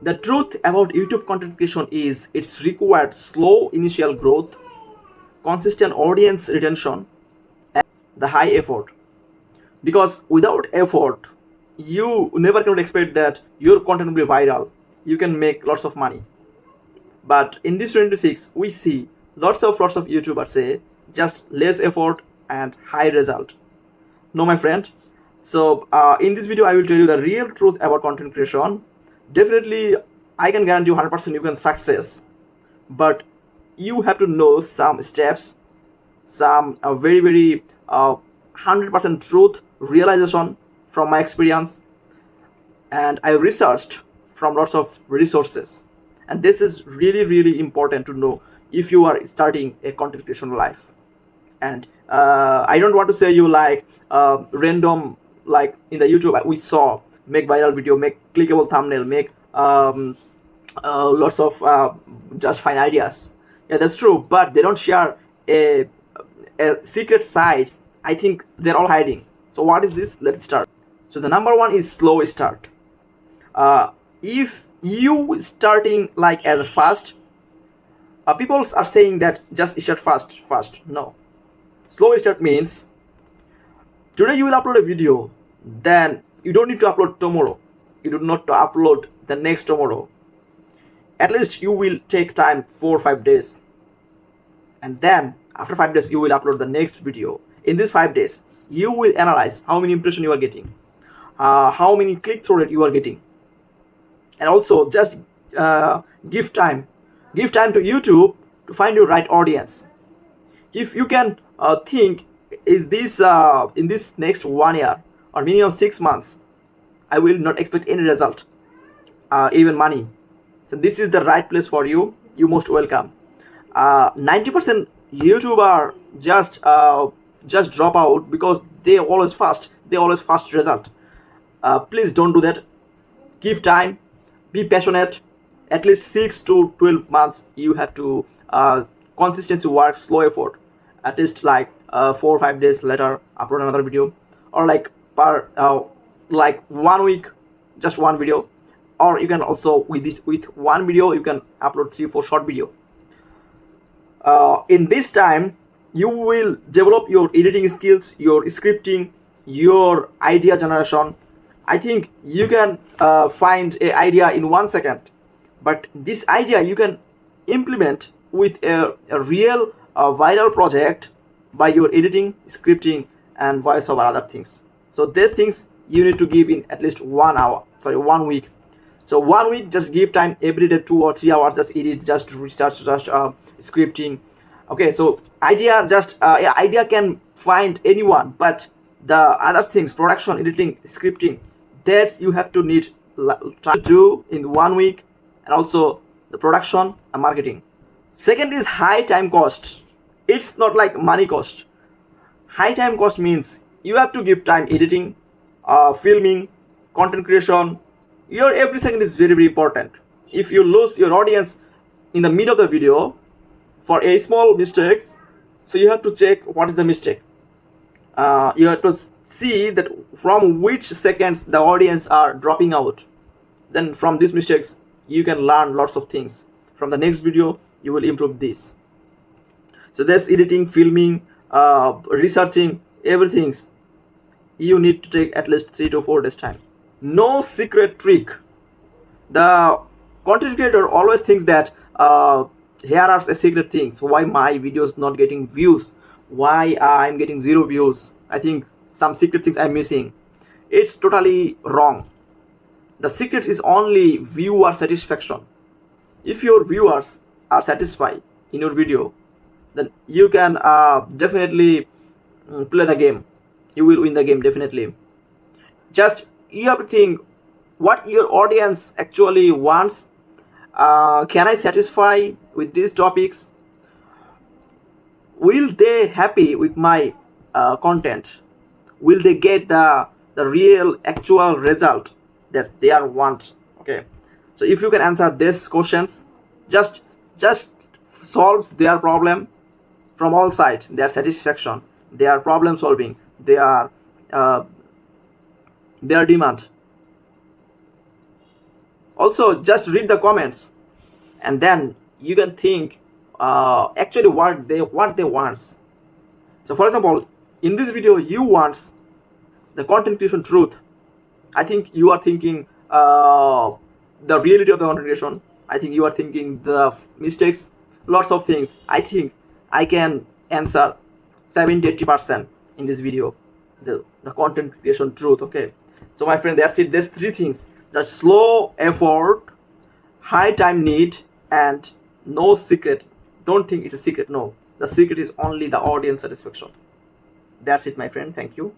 The truth about YouTube content creation is it's required slow initial growth, consistent audience retention, and the high effort. Because without effort, you never can expect that your content will be viral. You can make lots of money. But in this 26, we see lots of YouTubers say just less effort and high result. No, my friend. So in this video, I will tell you the real truth about content creation. Definitely, I can guarantee you 100% you can success, but you have to know some steps, some very 100% truth realization from my experience, and I researched from lots of resources. And this is really important to know if you are starting a content creation life. And I don't want to say you like random, like in the YouTube we saw make viral video, make clickable thumbnail, make lots of just fine ideas. Yeah, that's true, but they don't share a secret sites. I think they're all hiding. So what is this? Let's start. So the number one is slow start. If you starting like as a fast, people are saying that just start fast. No, slow start means today you will upload a video, then you don't need to upload tomorrow. You do not to upload the next tomorrow. At least you will take time 4 or 5 days, and then after 5 days you will upload the next video. In these 5 days you will analyze how many impression you are getting, how many click-through rate you are getting, and also just give time to YouTube to find your right audience. If you can think, is this in this next 1 year or minimum 6 months, I will not expect any result, even money. So this is the right place for you. You most welcome. 90% YouTuber just drop out because they always fast result. Please don't do that. Give time, be passionate. At least 6 to 12 months you have to consistency work, slow effort. At least like 4 or 5 days later upload another video, or like per like 1 week just one video, or you can also with one video you can upload 3-4 short video. In this time you will develop your editing skills, your scripting, your idea generation. I think you can find an idea in 1 second, but this idea you can implement with a real viral project by your editing, scripting, and voiceover other things. So these things you need to give in at least 1 week. So 1 week, just give time every day, 2 or 3 hours, just edit, just research, just scripting. Okay, so idea can find anyone, but the other things, production, editing, scripting, that you have to need time to do in 1 week, and also the production and marketing. Second is high time cost. It's not like money cost. High time cost means you have to give time editing, filming, content creation. Your every second is very important. If you lose your audience in the middle of the video for a small mistake, so you have to check what is the mistake. You have to see that from which seconds the audience are dropping out. Then from these mistakes you can learn lots of things. From the next video you will improve this. So this editing, filming, researching, everything you need to take at least 3 to 4 days time. No secret trick. The content creator always thinks that here are the secret things. Why my videos not getting views? Why I'm getting 0 views? I think some secret things I'm missing. It's totally wrong. The secret is only viewer satisfaction. If your viewers are satisfied in your video, then you can definitely play the game. You will win the game definitely. Just you have to think what your audience actually wants. Can I satisfy with these topics? Will they happy with my content? Will they get the real actual result that they are want? Okay, so if you can answer these questions, just solves their problem from all sides, their satisfaction, their problem solving, their demand. Also, just read the comments, and then you can think actually what they want. So for example, in this video you want the content creation truth. I think you are thinking the reality of the content creation. I think you are thinking the mistakes, lots of things. I think I can answer 70-80% in this video, the content creation truth. Okay, so my friend, that's it. There's three things: just slow effort, high time need, and no secret. Don't think it's a secret. No, the secret is only the audience satisfaction. That's it, my friend. Thank you.